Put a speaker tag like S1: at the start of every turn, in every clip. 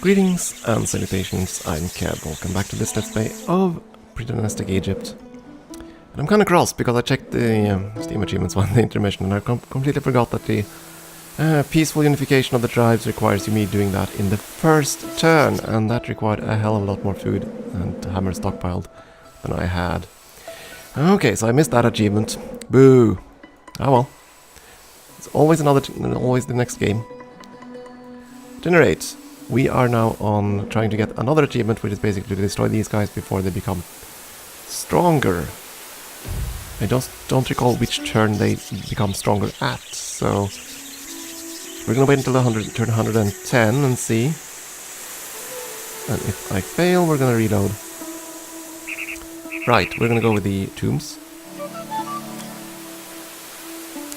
S1: Greetings and salutations, I'm Keb. Welcome back to this Let's Play of Predynastic Egypt. And I'm kinda cross because I checked the Steam achievements on the intermission and I completely forgot that the peaceful unification of the tribes requires me doing that in the first turn, and that required a hell of a lot more food and hammer stockpiled than I had. Okay, so I missed that achievement. Boo! Oh well. It's always always the next game. Generate. We are now on trying to get another achievement, which is basically to destroy these guys before they become stronger. I just don't recall which turn they become stronger at, so we're gonna wait until turn 110 and see. And if I fail, we're gonna reload. Right, we're gonna go with the tombs.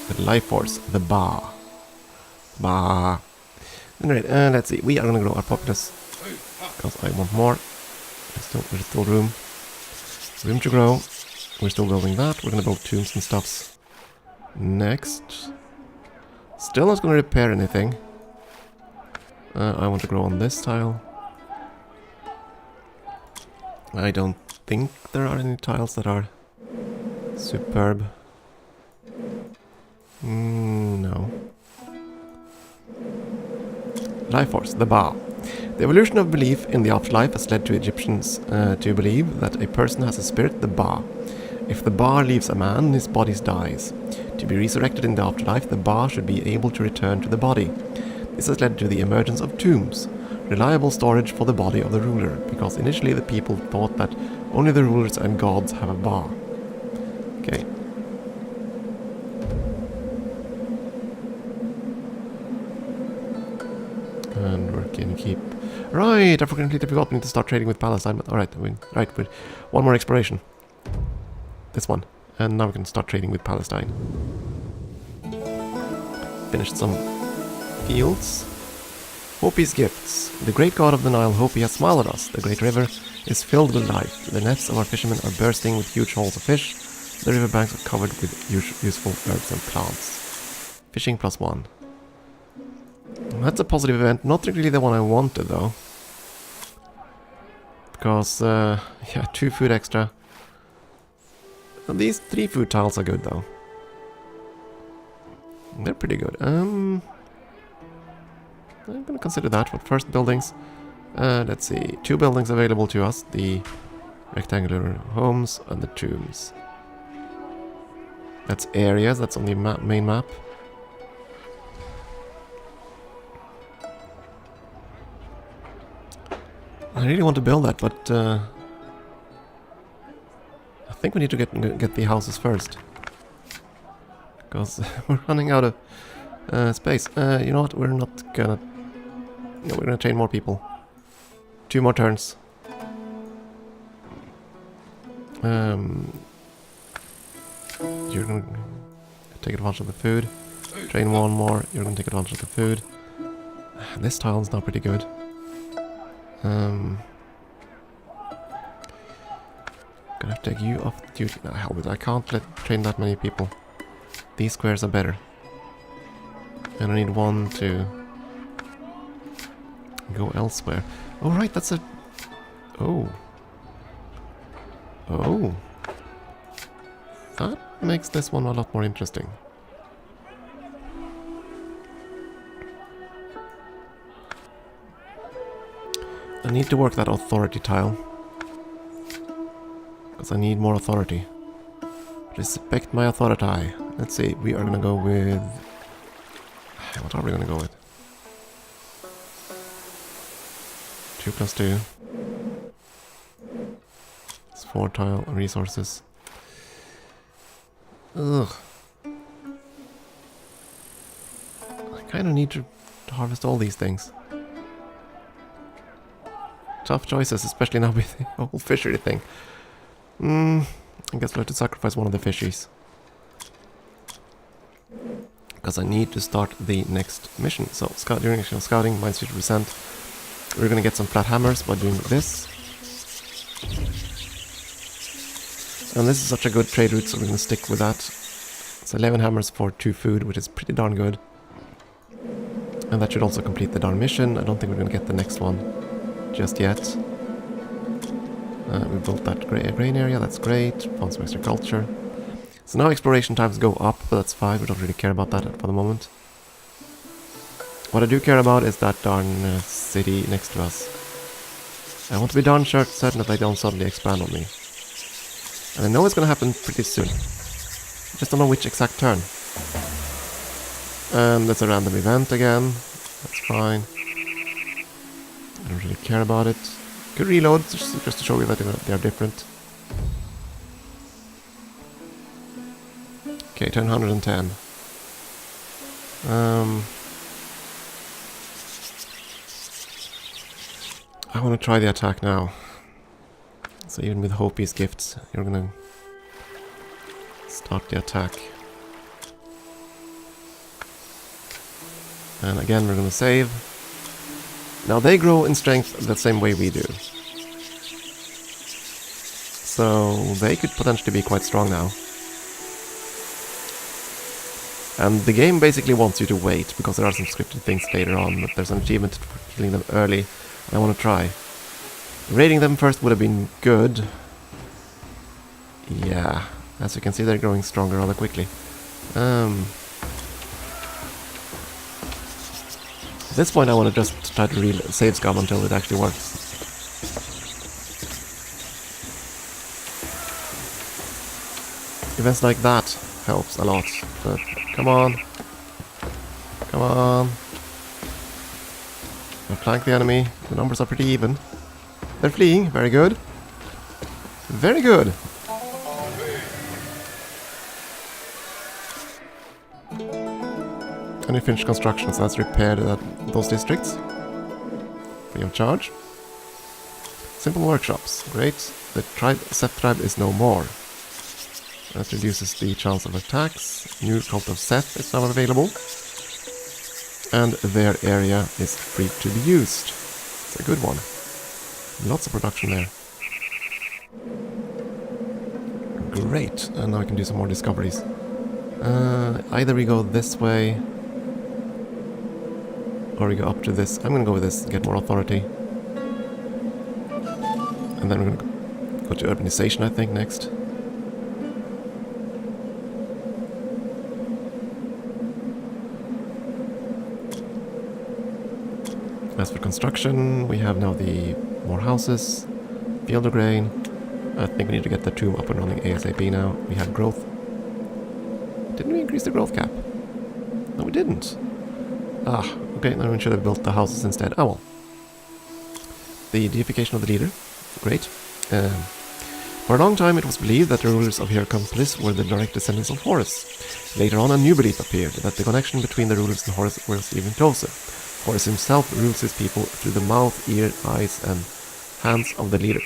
S1: The life force, the Ba. Ba. Alright, let's see. We are gonna grow our populace because I want more. There's still room to grow. We're still building that. We're gonna build tombs and stuffs next. Still not gonna repair anything. I want to grow on this tile. I don't think there are any tiles that are superb. No. Life force, the Ba. The evolution of belief in the afterlife has led to Egyptians to believe that a person has a spirit, the Ba. If the Ba leaves a man, his body dies. To be resurrected in the afterlife, the Ba should be able to return to the body. This has led to the emergence of tombs, reliable storage for the body of the ruler, because initially the people thought that only the rulers and gods have a Ba. Okay. And we're gonna keep... Right, I completely forgot we need to start trading with Palestine, but alright, right, one more exploration. This one. And now we can start trading with Palestine. Finished some fields. Hopi's gifts. The great god of the Nile, Hopi, has smiled at us. The great river is filled with life. The nets of our fishermen are bursting with huge hauls of fish. The riverbanks are covered with useful herbs and plants. Fishing +1. That's a positive event. Not really the one I wanted, though. Because, yeah, 2 food extra. And these 3 food tiles are good, though. They're pretty good. I'm gonna consider that. But first, buildings. Let's see. 2 buildings available to us. The rectangular homes and the tombs. That's areas. That's on the main map. I really want to build that, but I think we need to get the houses first, because we're running out of space. You know what? We're not gonna. No, we're gonna train more people. 2 more turns. You're gonna take advantage of the food. Train 1 more. You're gonna take advantage of the food. This tile's not pretty good. Gonna have to take you off duty. No, hell with it. I can't train that many people. These squares are better. And I need 1 to go elsewhere. Oh right, that's a... Oh. Oh. That makes this one a lot more interesting. I need to work that authority tile. Because I need more authority. Respect my authority. Let's see, we are gonna go with... What are we gonna go with? 2 + 2. It's 4 tile resources. Ugh. I kinda need to harvest all these things. Tough choices, especially now with the whole fishery thing. I guess we'll have to sacrifice one of the fishies. Because I need to start the next mission. So, during scouting, minus 50%. We're gonna get some flat hammers by doing this. And this is such a good trade route, so we're gonna stick with that. It's 11 hammers for 2 food, which is pretty darn good. And that should also complete the darn mission. I don't think we're going to get the next one just yet. We built that grain area, that's great. Found some extra culture. So now exploration times go up, but that's fine. We don't really care about that for the moment. What I do care about is that darn city next to us. I want to be darn certain that they don't suddenly expand on me. And I know it's going to happen pretty soon. I just don't know which exact turn. And that's a random event again. That's fine. I don't really care about it. Could reload just to show you that they are different. Okay, turn 110. I want to try the attack now. So even with Hopi's gifts, you're gonna start the attack. And again, we're gonna save. Now they grow in strength the same way we do. So they could potentially be quite strong now. And the game basically wants you to wait, because there are some scripted things later on, but there's an achievement for killing them early, and I want to try. Raiding them first would have been good. Yeah, as you can see they're growing stronger rather quickly. At this point I want to just try to save scum until it actually works. Events like that helps a lot, but come on. Come on. I'll flank the enemy. The numbers are pretty even. They're fleeing. Very good. Very good. And we finished construction, so that's repaired those districts. Free of charge. Simple workshops. Great. The Seth tribe is no more. That reduces the chance of attacks. New cult of Seth is now available. And their area is free to be used. It's a good one. Lots of production there. Great. And now we can do some more discoveries. Either we go this way, or we go up to this. I'm gonna go with this and get more authority. And then we're gonna go to urbanization, I think, next. As for construction, we have now the more houses, field of grain. I think we need to get the tomb up and running ASAP now. We have growth. Didn't we increase the growth cap? No, we didn't. Ah, okay, then we should have built the houses instead. Oh well. The deification of the leader. Great. For a long time it was believed that the rulers of Hyrcanpolis were the direct descendants of Horus. Later on a new belief appeared, that the connection between the rulers and Horus was even closer. Horus himself rules his people through the mouth, ear, eyes and hands of the leader.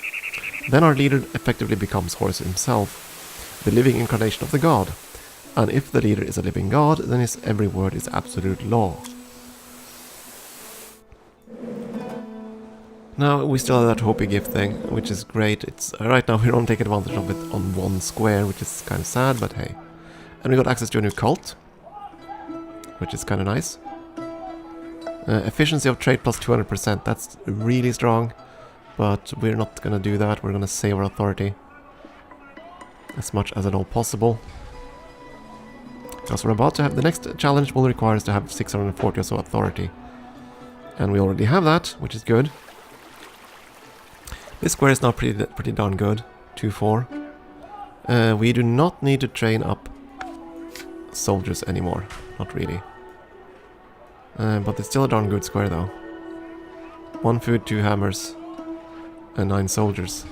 S1: Then our leader effectively becomes Horus himself, the living incarnation of the god. And if the leader is a living god, then his every word is absolute law. Now we still have that Hopi gift thing, which is great. It's right now we don't take advantage of it on one square, which is kind of sad, but hey. And we got access to a new cult, which is kind of nice. Efficiency of trade plus 200%, that's really strong, but we're not gonna do that. We're gonna save our authority as much as at all possible. Because we're about to have the next challenge will require us to have 640 or so authority. And we already have that, which is good. This square is now pretty darn good. 2-4. We do not need to train up soldiers anymore. Not really. But it's still a darn good square though. 1 food, 2 hammers, and 9 soldiers.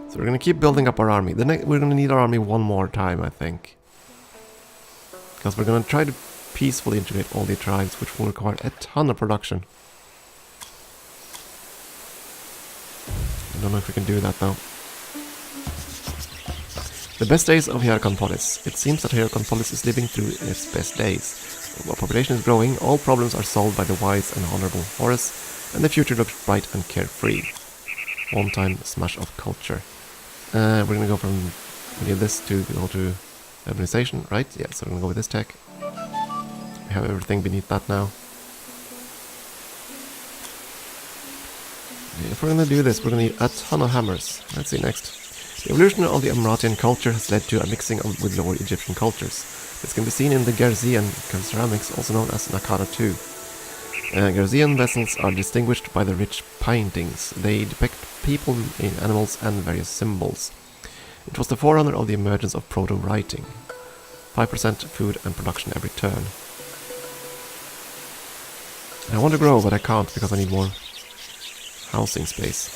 S1: So we're gonna keep building up our army. We're gonna need our army one more time, I think. Because we're gonna try to peacefully integrate all the tribes, which will require a ton of production. I don't know if we can do that though. The best days of Hyrcanpolis. It seems that Hyrcanpolis is living through its best days. Our population is growing, all problems are solved by the wise and honorable Horus, and the future looks bright and carefree. One-time smash of culture. We're gonna go from this to go to urbanization, right? Yeah, so we're gonna go with this tech. We have everything beneath that now. If we're gonna do this, we're gonna need a ton of hammers. Let's see next. The evolution of the Emiratian culture has led to a mixing with lower Egyptian cultures. This can be seen in the Gerzean ceramics, also known as Nakara II. Gerzean vessels are distinguished by the rich paintings. They depict people, animals, and various symbols. It was the forerunner of the emergence of proto-writing. 5% food and production every turn. I want to grow, but I can't because I need more housing space.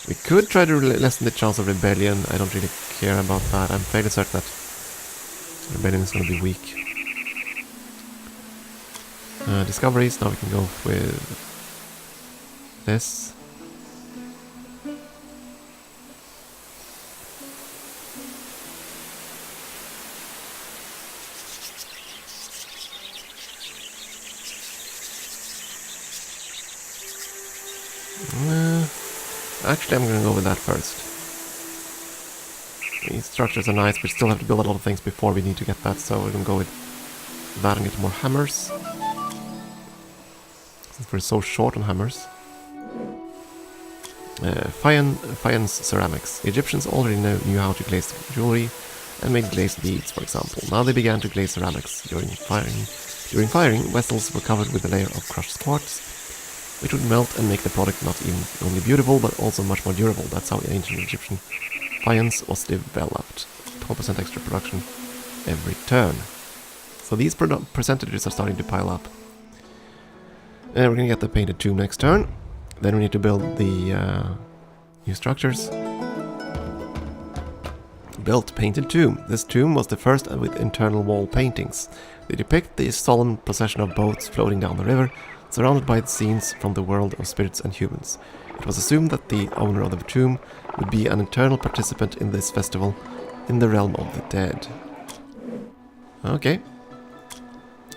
S1: We could try to lessen the chance of rebellion. I don't really care about that. I'm fairly certain that rebellion is going to be weak. Discoveries, now we can go with this. Actually, I'm gonna go with that first. These structures are nice, but still have to build a lot of things before we need to get that, so we're gonna go with that and get more hammers. Since we're so short on hammers. Faience ceramics. The Egyptians already knew how to glaze jewelry and made glazed beads, for example. Now they began to glaze ceramics. During firing, vessels were covered with a layer of crushed quartz, which would melt and make the product not even only beautiful, but also much more durable. That's how ancient Egyptian faience was developed. 12% extra production every turn. So these percentages are starting to pile up. And we're gonna get the painted tomb next turn. Then we need to build the new structures. Built painted tomb. This tomb was the first with internal wall paintings. They depict the solemn procession of boats floating down the river, surrounded by scenes from the world of spirits and humans. It was assumed that the owner of the tomb would be an eternal participant in this festival in the realm of the dead. Okay.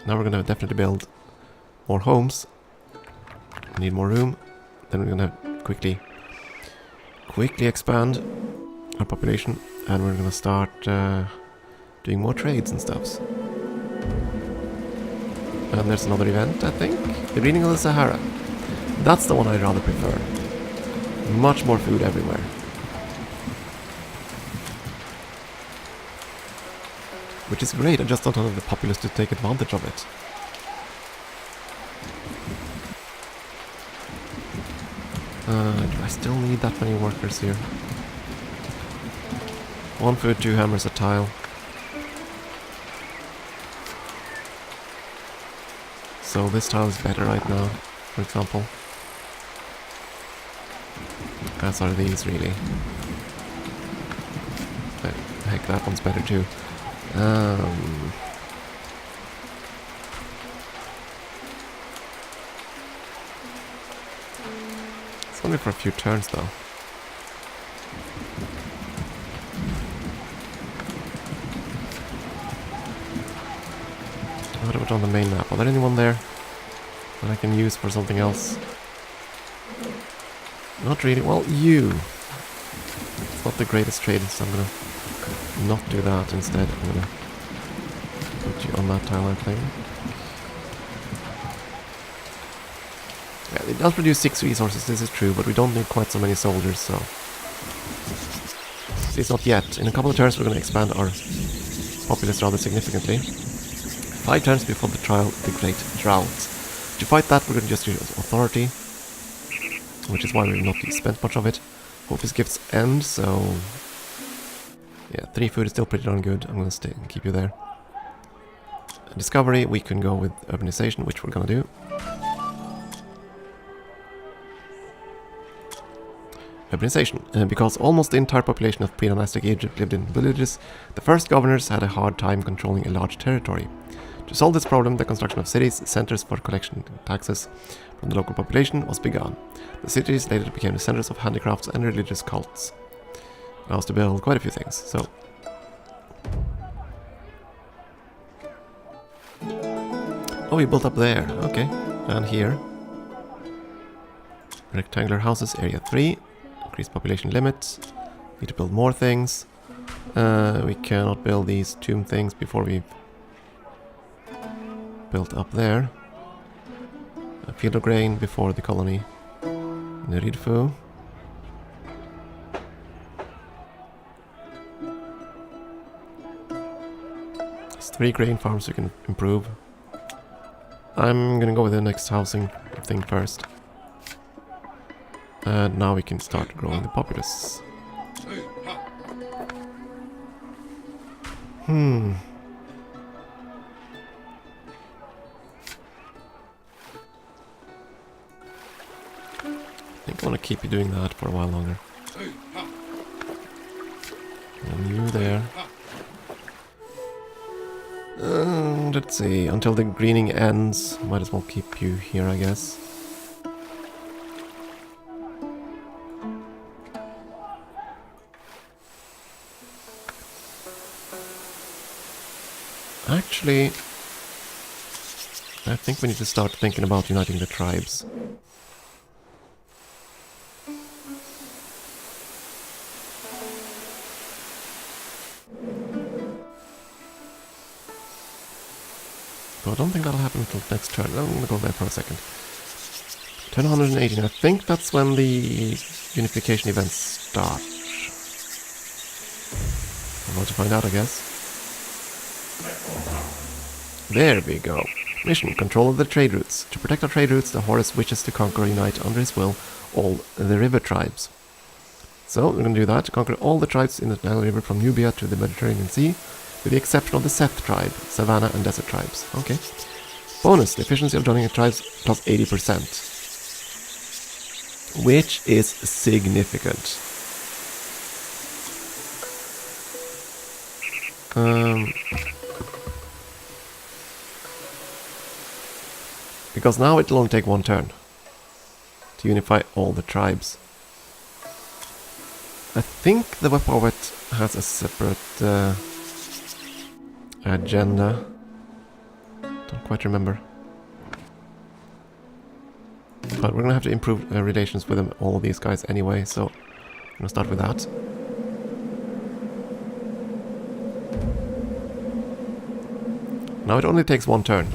S1: Now we're gonna definitely build more homes. We need more room. Then we're gonna quickly expand our population, and we're gonna start doing more trades and stuffs. And there's another event, I think. The Reading of the Sahara. That's the one I'd rather prefer. Much more food everywhere. Which is great, I just don't have the populace to take advantage of it. Do I still need that many workers here? 1 food, 2 hammers a tile. So this tile is better right now, for example. As are these, really. Heck, that one's better too. It's only for a few turns though. What about on the main map? Are there anyone there that I can use for something else? Not really. Well, you. It's not the greatest trade, so I'm gonna not do that instead. I'm gonna put you on that tile, I think. Yeah, it does produce 6 resources, this is true, but we don't need quite so many soldiers, so... It's not yet. In a couple of turns we're gonna expand our populace rather significantly. 5 turns before the trial, the Great Drought. To fight that, we're going to just use Authority, which is why we've not spent much of it. Hope his gifts end, so... Yeah, 3 food is still pretty darn good. I'm going to stay and keep you there. Discovery, we can go with Urbanization, which we're going to do. Urbanization. Because almost the entire population of Predynastic Egypt lived in villages, the first governors had a hard time controlling a large territory. To solve this problem, the construction of cities, centers for collection taxes from the local population, was begun. The cities later became the centers of handicrafts and religious cults. Allow us to build quite a few things, so... Oh, we built up there, okay. And here. Rectangular houses, area 3. Increase population limits. Need to build more things. We cannot build these tomb things before we've built up there. A field of grain before the colony. Breezethrough. There's 3 grain farms you can improve. I'm gonna go with the next housing thing first. And now we can start growing the populace. I think I want to keep you doing that for a while longer. And you there. Let's see, until the greening ends, might as well keep you here, I guess. Actually, I think we need to start thinking about uniting the tribes. But I don't think that'll happen until next turn. I'm gonna go there for a second. Turn 118. I think that's when the unification events start. I'm about to find out, I guess. There we go. Mission: control of the trade routes. To protect our trade routes, the Horus wishes to conquer or unite under his will all the river tribes. So we're going to do that, conquer all the tribes in the Nile River from Nubia to the Mediterranean Sea, with the exception of the Seth tribe, Savannah and Desert tribes. Okay. Bonus: the efficiency of joining the tribes plus 80%. Which is significant. Because now it'll only take 1 turn to unify all the tribes. I think the Wepawet has a separate agenda. Don't quite remember. But we're gonna have to improve relations with them, all of these guys anyway, so I'm gonna start with that. Now it only takes 1 turn.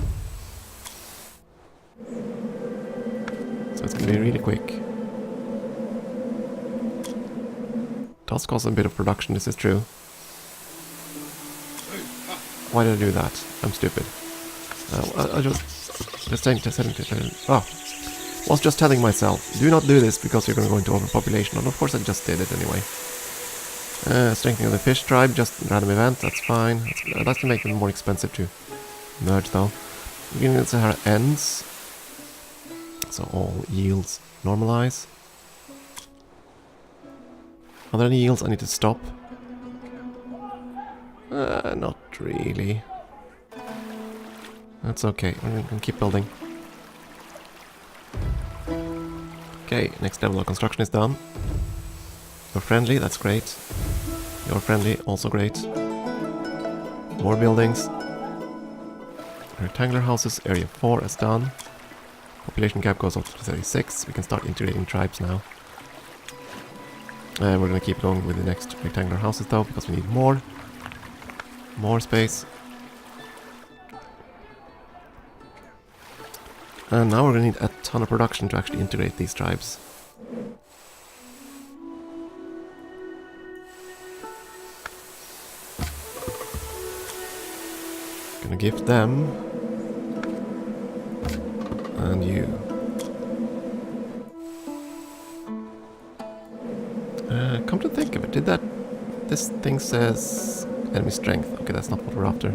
S1: So it's gonna be really quick. Does cost a bit of production, this is true. Why did I do that? I'm stupid. I was just telling myself, do not do this because you're going to go into overpopulation, and of course I just did it anyway. Strengthening of the fish tribe, just random event, that's fine. I'd like to make them more expensive to merge though. Beginning of the Sahara ends, so all yields normalize. Are there any yields I need to stop? Not really. That's okay, we're going to keep building. Okay, next level of construction is done. You're friendly, that's great. You're friendly, also great. More buildings. Rectangular houses, area 4 is done. Population cap goes up to 36. We can start integrating tribes now. We're going to keep going with the next rectangular houses though, because we need more. More space. And now we're going to need a ton of production to actually integrate these tribes. Gonna give them. And you. Come to think of it, this thing says enemy strength. Okay, that's not what we're after.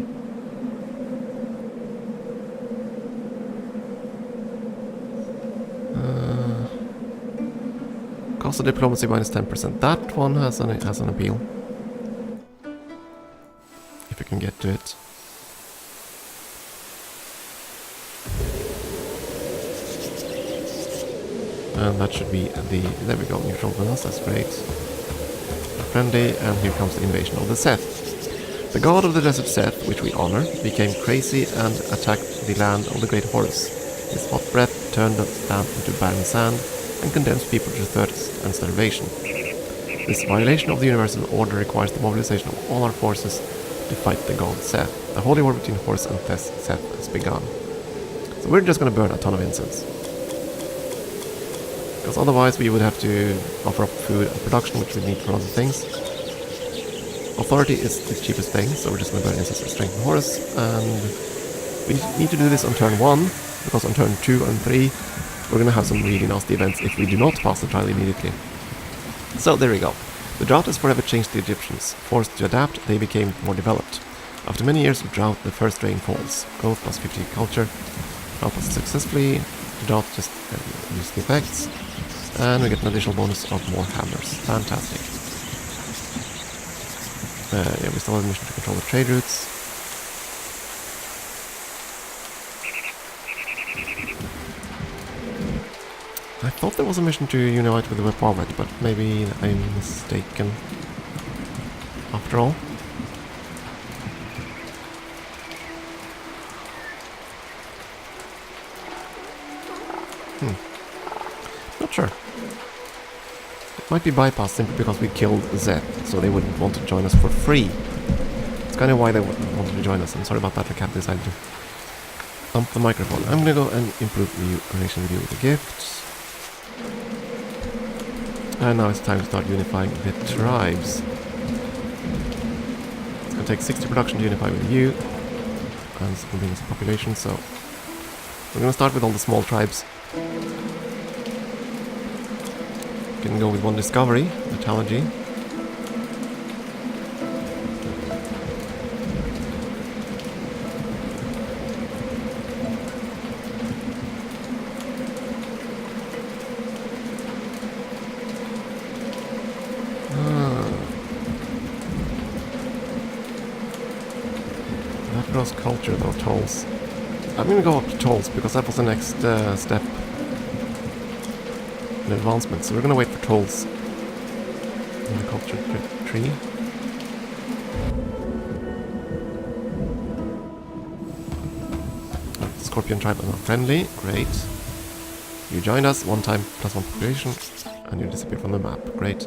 S1: Cost of diplomacy minus 10%. That one has an appeal. If you can get to it. And that should be there we go, neutral with us, that's great. Friendly, and here comes the invasion of the Seth. The god of the desert Seth, which we honor, became crazy and attacked the land of the great Horus. His hot breath turned the land into barren sand and condemns people to thirst and starvation. This violation of the universal order requires the mobilization of all our forces to fight the god Seth. The holy war between Horus and Seth has begun. So we're just gonna burn a ton of incense. Because otherwise we would have to offer up food and production, which we need for other things. Authority is the cheapest thing, so we're just gonna burn incense and strengthen Horus. And we need to do this on turn 1, because on turn 2 and 3 we're gonna have some really nasty events if we do not pass the trial immediately. So there we go. The drought has forever changed the Egyptians. Forced to adapt, they became more developed. After many years of drought, the first rain falls. Growth plus 50 culture. Drought passes successfully. The drought just uses the effects. And we get an additional bonus of more hammers. Fantastic. Yeah, we still have a mission to control the trade routes. I thought there was a mission to unite with the Webwavet, but maybe I'm mistaken. After all. Not sure. It might be bypassed simply because we killed Zed, so they wouldn't want to join us for free. It's kind of why they wanted to join us. I'm sorry about that, the cat decided to thump the microphone. I'm gonna go and improve the relation with you with the gifts. And now it's time to start unifying the tribes. It's gonna take 60 production to unify with you. And it's gonna bring us a population, so we're gonna start with all the small tribes. Can go with one discovery, metallurgy. That grows culture though, tolls. I'm gonna go up to tolls because that was the next step. An advancement, so we're gonna wait for tolls in the culture tree. The Scorpion tribe are not friendly, great. You joined us, one time plus one population, and you disappear from the map, great.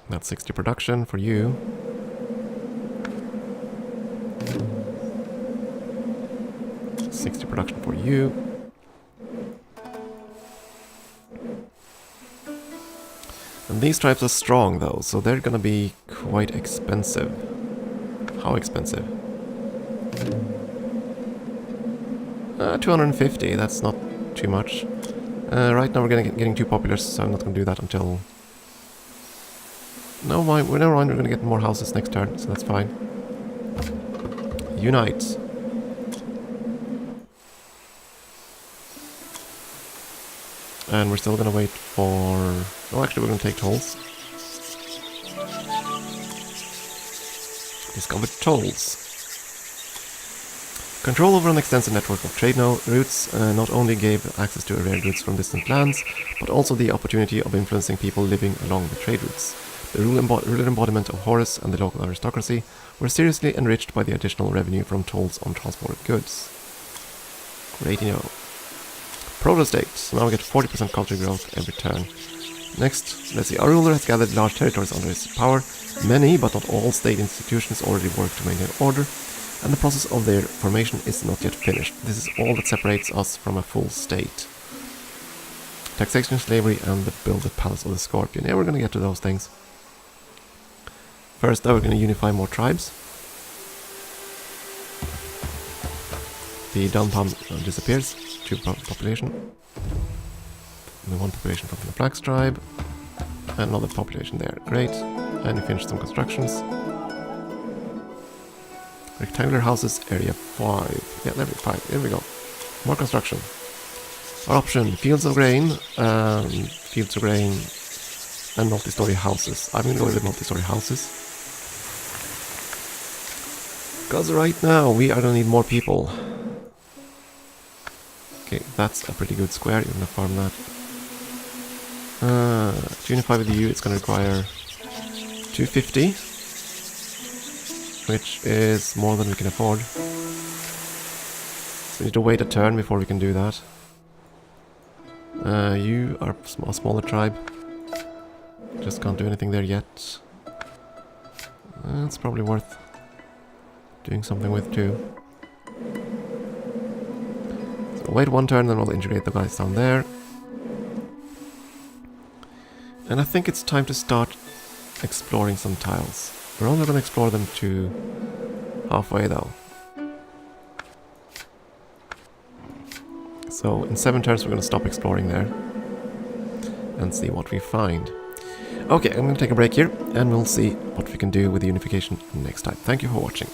S1: That's 60 production for you. Production for you. And these tribes are strong though, so they're gonna be quite expensive. How expensive? 250, that's not too much. Right now we're getting too popular, so I'm not gonna do that until... No, never mind, we're gonna get more houses next turn, so that's fine. Unite. And we're still gonna wait for... Oh, actually we're gonna take tolls. Discovered tolls. Control over an extensive network of trade routes not only gave access to rare goods from distant lands, but also the opportunity of influencing people living along the trade routes. The ruler embodiment of Horus and the local aristocracy were seriously enriched by the additional revenue from tolls on transported goods. Great to know. Proto-state, so now we get 40% culture growth every turn. Next, let's see, our ruler has gathered large territories under his power. Many, but not all, state institutions already work to maintain order, and the process of their formation is not yet finished. This is all that separates us from a full state. Taxation, slavery, and the builded palace of the Scorpion. Yeah, we're gonna get to those things. First, though, we're gonna unify more tribes. The down palm disappears. 2 population. And the 1 population from the Flax tribe. And another population there. Great. And we finished some constructions. Rectangular houses, area 5. Yeah, there we 5. There we go. More construction. Our option, fields of grain, and multi-story houses. I'm gonna go with the multi-story houses. Because right now we are gonna need more people. Okay, that's a pretty good square, you're gonna farm that. To unify with you, it's gonna require 250, which is more than we can afford. So we need to wait a turn before we can do that. You are a smaller tribe. Just can't do anything there yet. It's probably worth doing something with too. So we'll wait one turn, then we'll integrate the guys down there. And I think it's time to start exploring some tiles. We're only going to explore them to halfway though. So in 7 turns we're going to stop exploring there and see what we find. Okay, I'm going to take a break here and we'll see what we can do with the unification next time. Thank you for watching.